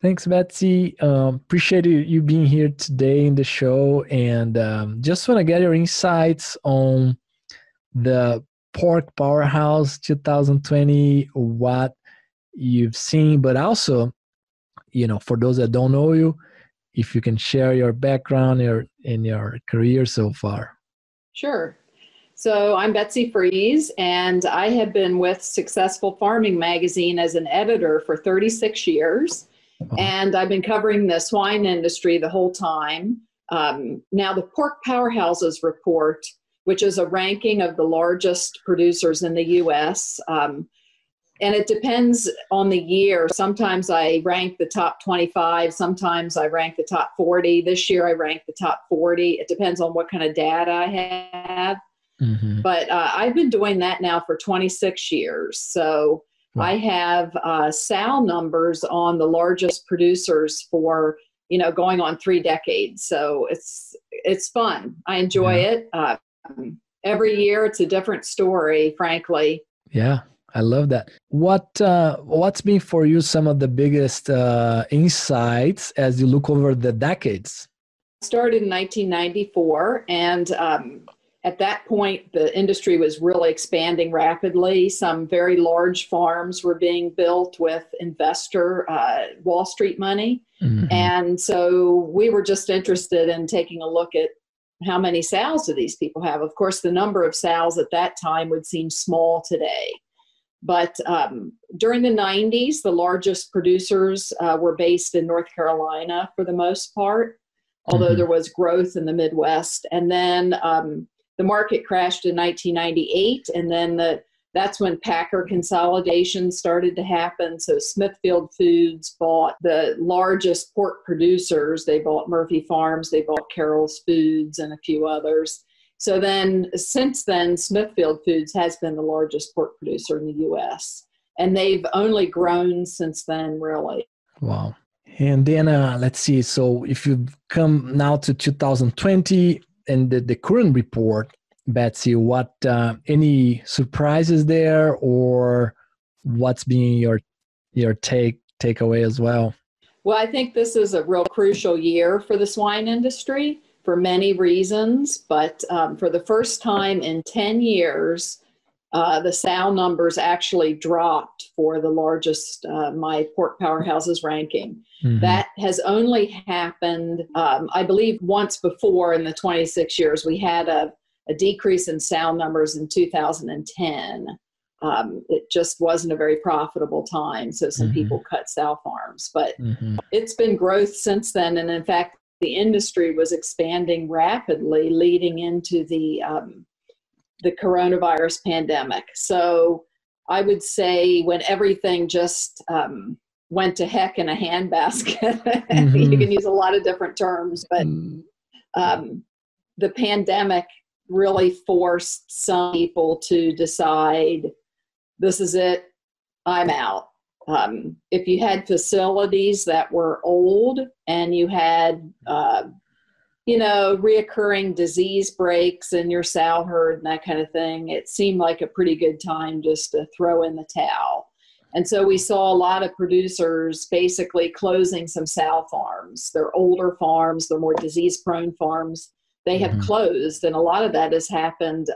Thanks, Betsy. Appreciate you being here today in the show, and just want to get your insights on the Pork Powerhouse 2020, what you've seen, but also, for those that don't know you, if you can share your background in your career so far. Sure. So I'm Betsy Freese, and I have been with Successful Farming magazine as an editor for 36 years. And I've been covering the swine industry the whole time. Now the Pork Powerhouses report, which is a ranking of the largest producers in the U.S., and it depends on the year. Sometimes I rank the top 25, sometimes I rank the top 40. This year I ranked the top 40. It depends on what kind of data I have. Mm-hmm. But I've been doing that now for 26 years. So I have sow numbers on the largest producers for, going on 3 decades. So it's fun. I enjoy it. Every year it's a different story, frankly. Yeah, I love that. What's been for you some of the biggest insights as you look over the decades? I started in 1994, and at that point, the industry was really expanding rapidly. Some very large farms were being built with investor Wall Street money. Mm-hmm. And so we were just interested in taking a look at how many sows do these people have. Of course, the number of sows at that time would seem small today. But during the 90s, the largest producers were based in North Carolina for the most part, although there was growth in the Midwest. And then the market crashed in 1998, and then that's when packer consolidation started to happen. So Smithfield Foods bought the largest pork producers. They bought Murphy Farms, they bought Carroll's Foods, and a few others. So then, since then, Smithfield Foods has been the largest pork producer in the U.S., and they've only grown since then, really. Wow. And then let's see. So if you come now to 2020, and the current report, Betsy, what any surprises there, or what's being your takeaway as well? Well, I think this is a real crucial year for the swine industry for many reasons, but for the first time in 10 years, the sow numbers actually dropped for the largest, my Pork Powerhouses ranking. Mm-hmm. That has only happened, I believe, once before in the 26 years. We had a decrease in sow numbers in 2010. It just wasn't a very profitable time, so some people cut sow farms. But it's been growth since then, and in fact, the industry was expanding rapidly leading into the coronavirus pandemic. So I would say when everything just went to heck in a handbasket, you can use a lot of different terms, but the pandemic really forced some people to decide, this is it, I'm out. If you had facilities that were old and you had reoccurring disease breaks in your sow herd and that kind of thing, it seemed like a pretty good time just to throw in the towel. And so we saw a lot of producers basically closing some sow farms. They're older farms, they're more disease-prone farms. They have closed, and a lot of that has happened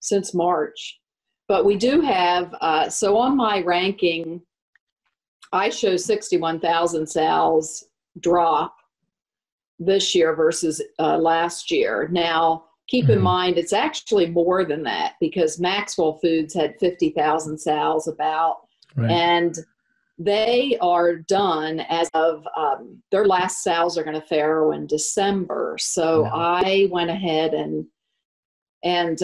since March. But we do have, so on my ranking, I show 61,000 sows drop this year versus last year. Now, keep in mind, it's actually more than that because Maxwell Foods had 50,000 sows about, and they are done as of, their last sows are going to farrow in December. So I went ahead and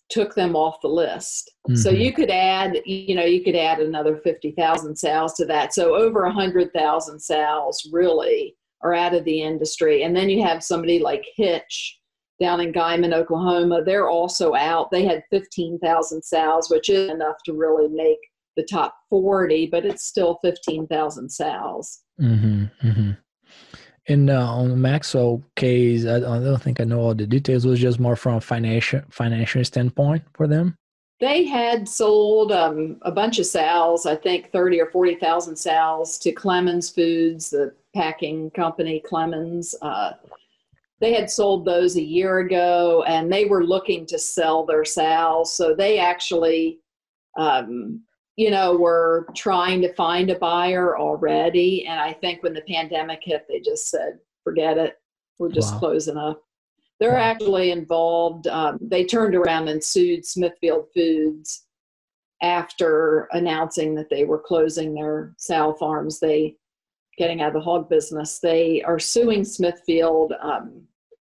took them off the list. So you could add, you could add another 50,000 sows to that. So over 100,000 sows really are out of the industry. And then you have somebody like 𝗕𝗄𝗄 down in Guymon, Oklahoma. They're also out. They had 15,000 sows, which is enough to really make the top 40, but it's still 15,000 sows. And on the Maxwell case, I don't think I know all the details. It was just more from a financial standpoint for them. They had sold a bunch of sows, I think 30 or 40,000 sows to Clemens Foods, the packing company Clemens. They had sold those a year ago, and they were looking to sell their sows. So they actually, were trying to find a buyer already. And I think when the pandemic hit, they just said, forget it. We're just closing up. They're actually involved. They turned around and sued Smithfield Foods after announcing that they were closing their sow farms. Getting out of the hog business. They are suing Smithfield,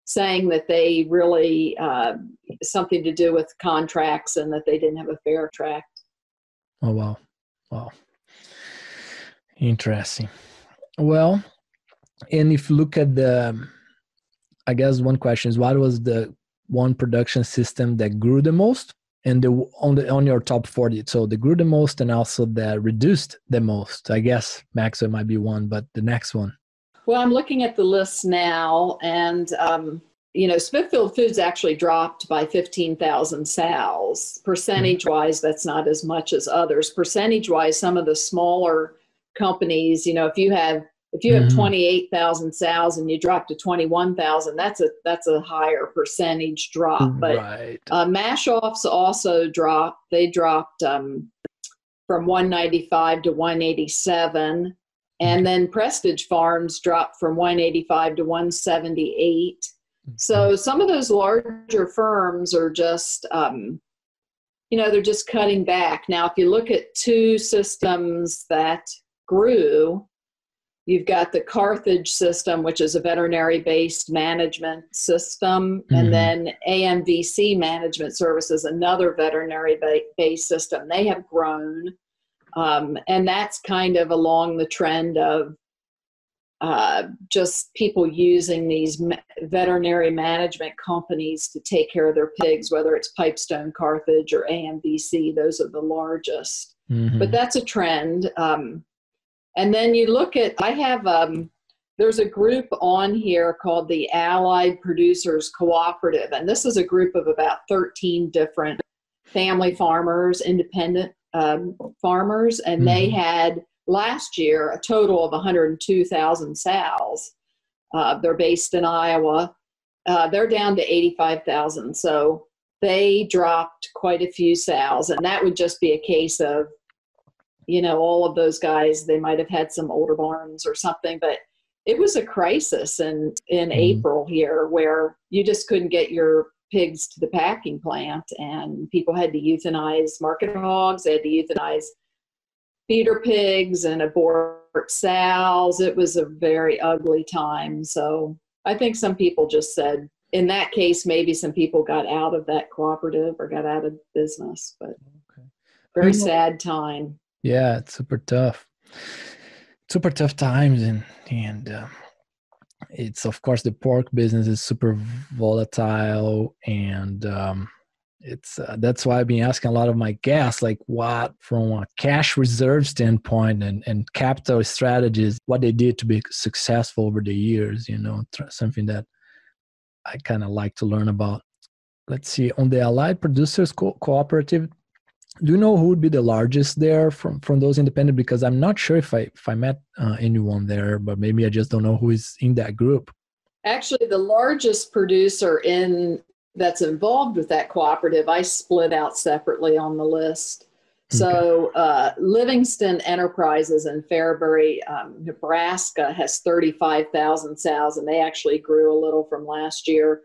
saying that they really something to do with contracts and that they didn't have a fair tract. Oh, wow. Wow. Interesting. Well, and if you look at I guess one question is, what was the one production system that grew the most? And on your top 40, so they grew the most and also that reduced the most. I guess Maxwell might be one, but the next one. Well, I'm looking at the list now, and Smithfield Foods actually dropped by 15,000 sows. Percentage-wise, that's not as much as others. Percentage-wise, some of the smaller companies, if you have 28,000 sows and you drop to 21,000, that's a higher percentage drop. But right. Mash-offs also dropped. They dropped from 195 to 187. And then Prestige Farms dropped from 185 to 178. So some of those larger firms are just, they're just cutting back. Now, if you look at two systems that grew, you've got the Carthage system, which is a veterinary-based management system, and then AMVC Management Services, another veterinary-based system. They have grown, and that's kind of along the trend of just people using these veterinary management companies to take care of their pigs, whether it's Pipestone, Carthage, or AMVC. Those are the largest. But that's a trend. And then you look at, there's a group on here called the Allied Producers Cooperative. And this is a group of about 13 different family farmers, independent farmers. And they had last year a total of 102,000 sows. They're based in Iowa. They're down to 85,000. So they dropped quite a few sows. And that would just be a case of, all of those guys, they might have had some older barns or something, but it was a crisis in April here where you just couldn't get your pigs to the packing plant, and people had to euthanize market hogs. They had to euthanize feeder pigs and abort sows. It was a very ugly time. So I think some people just said, in that case, maybe some people got out of that cooperative or got out of business, but very sad time. Yeah, it's super tough times, and it's, of course, the pork business is super volatile, and it's that's why I've been asking a lot of my guests, like, what from a cash reserve standpoint and capital strategies, what they did to be successful over the years. Something that I kind of like to learn about. Let's see, on the Allied Producers Cooperative, do you know who would be the largest there from those independent? Because I'm not sure if I met anyone there, but maybe I just don't know who is in that group. Actually, the largest producer that's involved with that cooperative, I split out separately on the list. So Livingston Enterprises in Fairbury, Nebraska has 35,000 sows, and they actually grew a little from last year.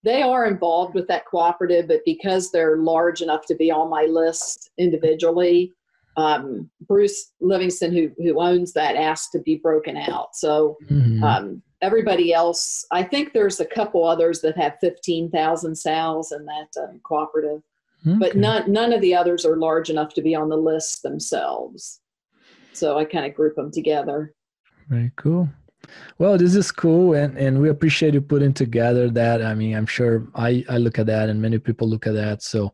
They are involved with that cooperative, but because they're large enough to be on my list individually, Bruce Livingston, who owns that, asked to be broken out. So everybody else, I think there's a couple others that have 15,000 sows in that cooperative, but none of the others are large enough to be on the list themselves. So I kind of group them together. Very cool. Well, this is cool, and we appreciate you putting together that. I mean, I'm sure I look at that, and many people look at that. So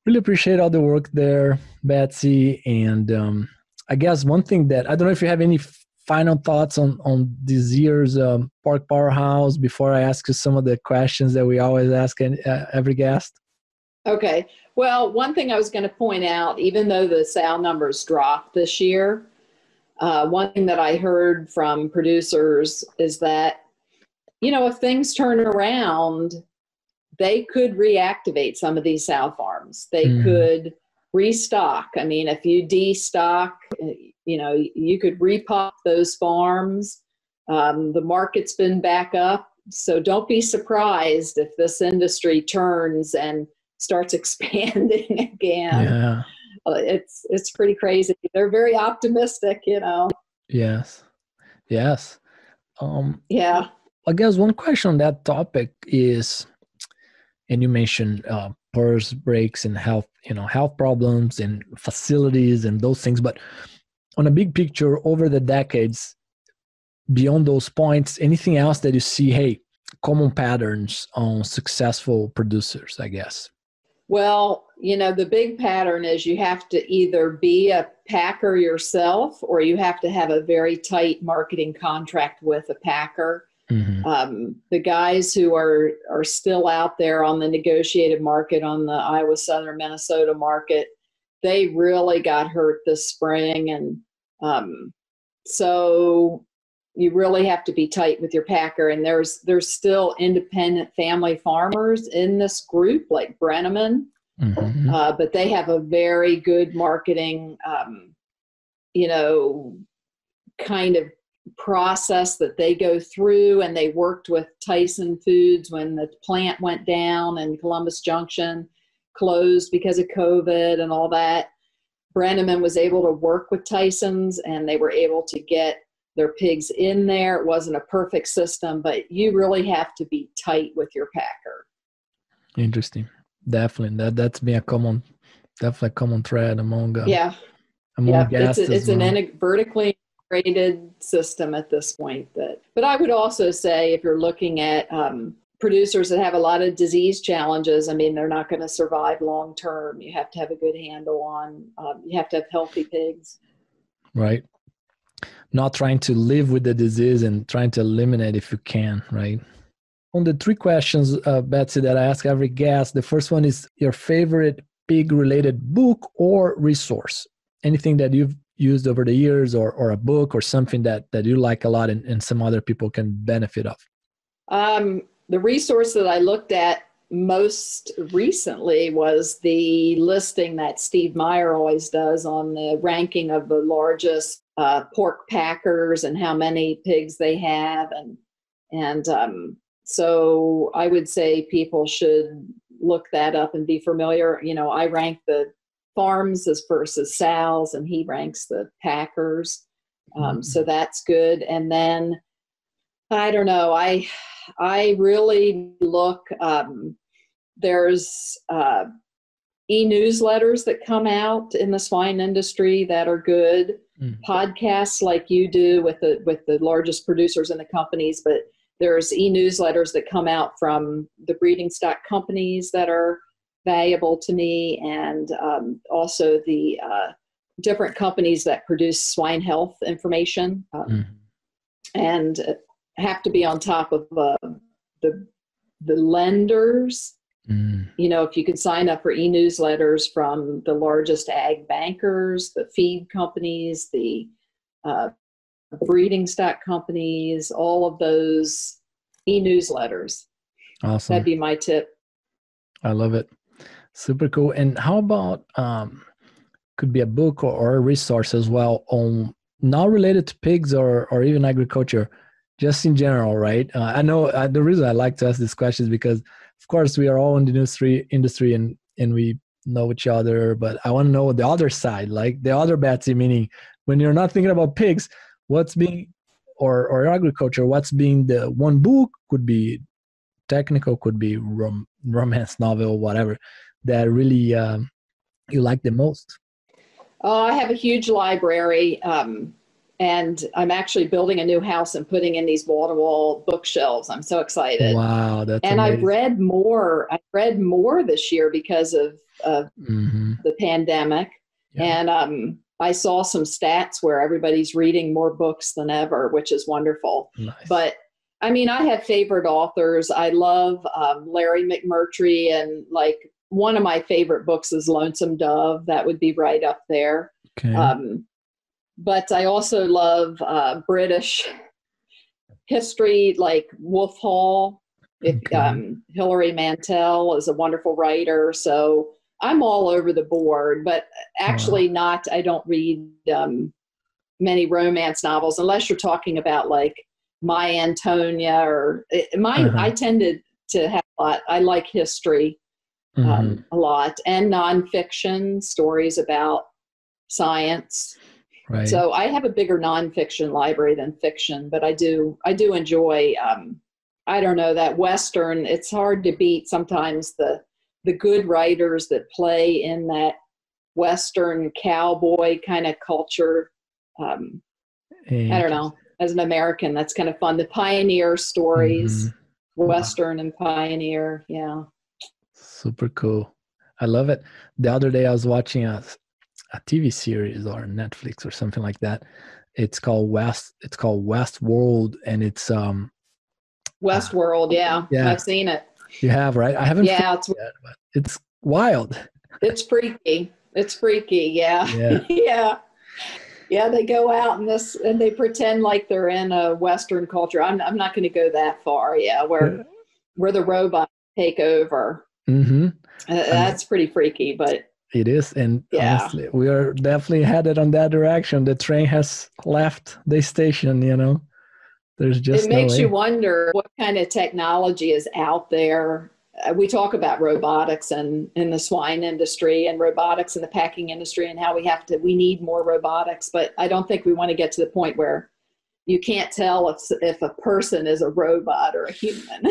really appreciate all the work there, Betsy. And I guess one thing that, I don't know if you have any final thoughts on this year's Pork Powerhouse before I ask you some of the questions that we always ask every guest. Okay. Well, one thing I was going to point out, even though the sow numbers dropped this year, one thing that I heard from producers is that, if things turn around, they could reactivate some of these sow farms. They could restock. I mean, if you destock, you could repop those farms. The market's been back up. So don't be surprised if this industry turns and starts expanding again. Yeah. It's pretty crazy. They're very optimistic, Yes. Yes. Yeah. I guess one question on that topic is, and you mentioned PRRS breaks and health problems and facilities and those things, but on a big picture over the decades, beyond those points, anything else that you see, common patterns on successful producers, I guess? Well, the big pattern is you have to either be a packer yourself or you have to have a very tight marketing contract with a packer. The guys who are still out there on the negotiated market, on the Iowa, Southern Minnesota market, they really got hurt this spring. And so you really have to be tight with your packer. And there's still independent family farmers in this group, like Brenneman, but they have a very good marketing, kind of process that they go through. And they worked with Tyson Foods when the plant went down and Columbus Junction closed because of COVID and all that. Brenneman was able to work with Tyson's and they were able to get their pigs in there. It wasn't a perfect system, but you really have to be tight with your packer. Interesting. Definitely. That's been a common thread among guests. It's an vertically integrated system at this point. But I would also say if you're looking at producers that have a lot of disease challenges, I mean, they're not going to survive long term. You have to have a good handle on, you have to have healthy pigs. Right. Not trying to live with the disease and trying to eliminate if you can, right? On the 3 questions, Betsy, that I ask every guest, the first one is your favorite pig-related book or resource? Anything that you've used over the years or a book or something that you like a lot and some other people can benefit of? The resource that I looked at most recently was the listing that Steve Meyer always does on the ranking of the largest pork packers and how many pigs they have. And so I would say people should look that up and be familiar. I rank the farms as versus sows and he ranks the packers. So that's good. And then, I don't know, I really look, there's e-newsletters that come out in the swine industry that are good. Podcasts like you do with the largest producers in the companies, but there's e-newsletters that come out from the breeding stock companies that are valuable to me, and also the different companies that produce swine health information, and have to be on top of the lenders. If you could sign up for e-newsletters from the largest ag bankers, the feed companies, the breeding stock companies, all of those e-newsletters. Awesome. That'd be my tip. I love it. Super cool. And how about, could be a book or a resource as well on not related to pigs or even agriculture, just in general, right? I know the reason I like to ask these questions because, of course, we are all in the industry and we know each other, but I want to know the other side, like the other Betsy, meaning when you're not thinking about pigs, what's being, or agriculture, what's being the one book, could be technical, could be romance novel, whatever, that really you like the most? I have a huge library, and I'm actually building a new house and putting in these wall-to-wall bookshelves. I'm so excited. Wow, that's amazing. I've read more this year because of the pandemic. Yeah. And I saw some stats where everybody's reading more books than ever, which is wonderful. Nice. But I mean, I have favorite authors. I love Larry McMurtry and like one of my favorite books is Lonesome Dove. That would be right up there. Okay. But I also love British history, like Wolf Hall. Hilary Mantel is a wonderful writer. So I'm all over the board, but actually I don't read many romance novels unless you're talking about like My Antonia or I tended to have a lot. I like history a lot, and nonfiction stories about science. Right. So I have a bigger nonfiction library than fiction, but I do enjoy, I don't know, that Western. It's hard to beat sometimes the good writers that play in that Western cowboy kind of culture. I don't know. As an American, that's kind of fun. The pioneer stories, Western and pioneer. Yeah. Super cool. I love it. The other day I was watching a TV series or Netflix or something like that. It's called Westworld, and it's Westworld. Yeah. I've seen it. You have, right? I haven't. Yeah, it's wild. It's freaky. Yeah. Yeah. Yeah, they go out and they pretend like they're in a Western culture. I'm not going to go that far. Yeah, where the robots take over. That's pretty freaky, but it is. And honestly, we are definitely headed on that direction. The train has left the station. You know, there's just it makes you wonder what kind of technology is out there. We talk about robotics and in the swine industry and robotics in the packing industry and how we need more robotics, but I don't think we want to get to the point where you can't tell if a person is a robot or a human.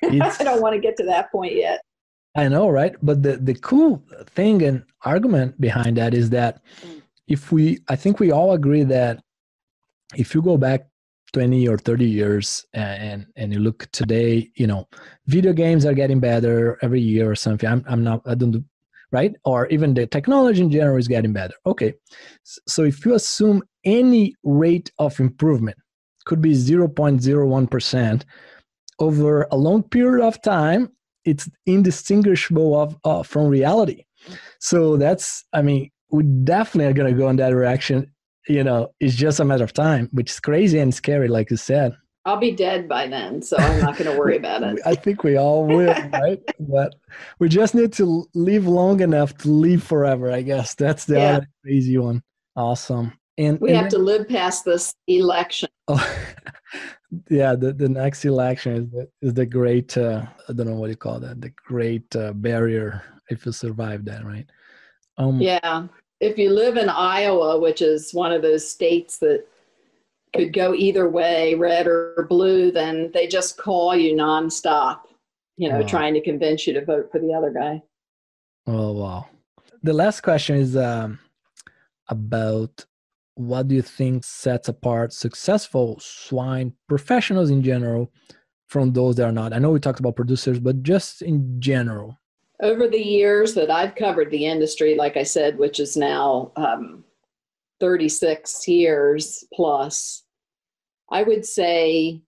I don't want to get to that point yet. I know, right? But the cool thing and argument behind that is that I think we all agree that if you go back 20 or 30 years and you look today, you know, video games are getting better every year or something. I don't do, right? Or even the technology in general is getting better. Okay. So if you assume any rate of improvement could be 0.01% over a long period of time, it's indistinguishable from reality. So we definitely are going to go in that direction. You know, it's just a matter of time, which is crazy and scary, like you said. I'll be dead by then, so I'm not going to worry about it. I think we all will, right? But we just need to live long enough to live forever, I guess. That's the other crazy one. Awesome. And we have to live past this election. Oh, yeah, the next election is the great, I don't know what you call that, the great barrier, if you survive that, right? Yeah. If you live in Iowa, which is one of those states that could go either way, red or blue, then they just call you nonstop, trying to convince you to vote for the other guy. Oh, wow. The last question is about what do you think sets apart successful swine professionals in general from those that are not? I know we talked about producers, but just in general. Over the years that I've covered the industry, like I said, which is now 36 years plus, I would say,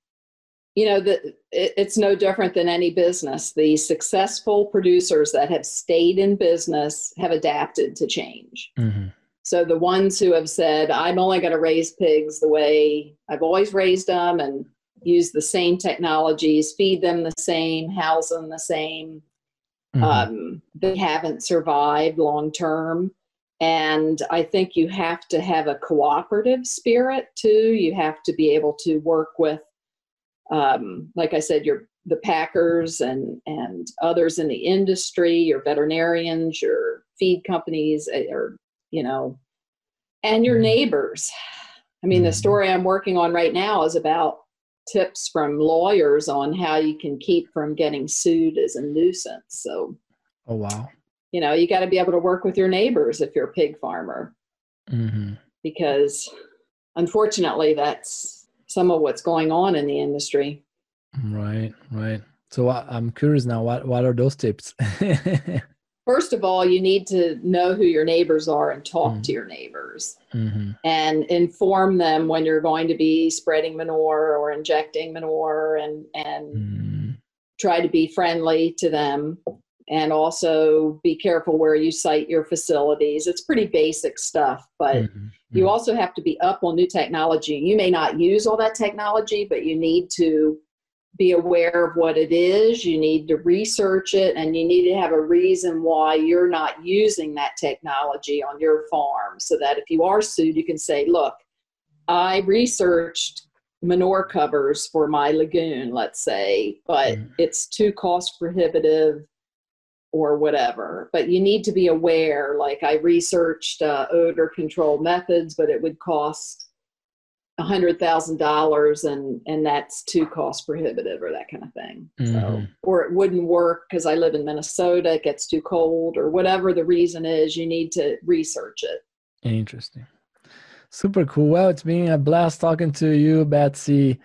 that it's no different than any business. The successful producers that have stayed in business have adapted to change. Mm-hmm. So the ones who have said, I'm only going to raise pigs the way I've always raised them and use the same technologies, feed them the same, house them the same, they haven't survived long term. And I think you have to have a cooperative spirit too. You have to be able to work with, like I said, the packers and others in the industry, your veterinarians, your feed companies, and your neighbors. I mean, the story I'm working on right now is about tips from lawyers on how you can keep from getting sued as a nuisance. So, oh, wow. You got to be able to work with your neighbors if you're a pig farmer, because unfortunately that's some of what's going on in the industry. Right. So I'm curious now, what are those tips? First of all, you need to know who your neighbors are and talk to your neighbors and inform them when you're going to be spreading manure or injecting manure and try to be friendly to them. and also be careful where you site your facilities. It's pretty basic stuff, but you also have to be up on new technology. You may not use all that technology, but you need to be aware of what it is. You need to research it, and you need to have a reason why you're not using that technology on your farm, so that if you are sued, you can say, look, I researched manure covers for my lagoon, let's say, but it's too cost prohibitive or whatever. But you need to be aware, like I researched odor control methods, but it would cost $100,000 and that's too cost prohibitive, or that kind of thing. So, or it wouldn't work because I live in Minnesota, it gets too cold, or whatever the reason is, you need to research it. Interesting. Super cool. Well, it's been a blast talking to you, Betsy.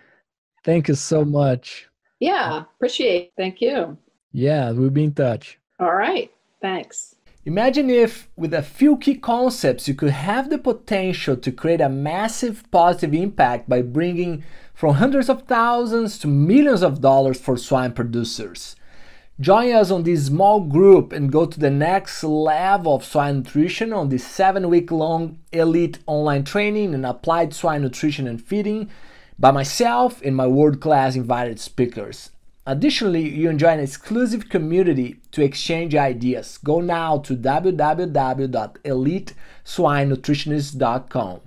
Thank you so much. Yeah, appreciate it. Thank you. Yeah, we'll be in touch. All right. Thanks. Imagine if, with a few key concepts, you could have the potential to create a massive positive impact by bringing from hundreds of thousands to millions of dollars for swine producers. Join us on this small group and go to the next level of swine nutrition on this 7-week-long elite online training in applied swine nutrition and feeding by myself and my world-class invited speakers. Additionally, you enjoy an exclusive community to exchange ideas. Go now to www.eliteswinenutritionist.com.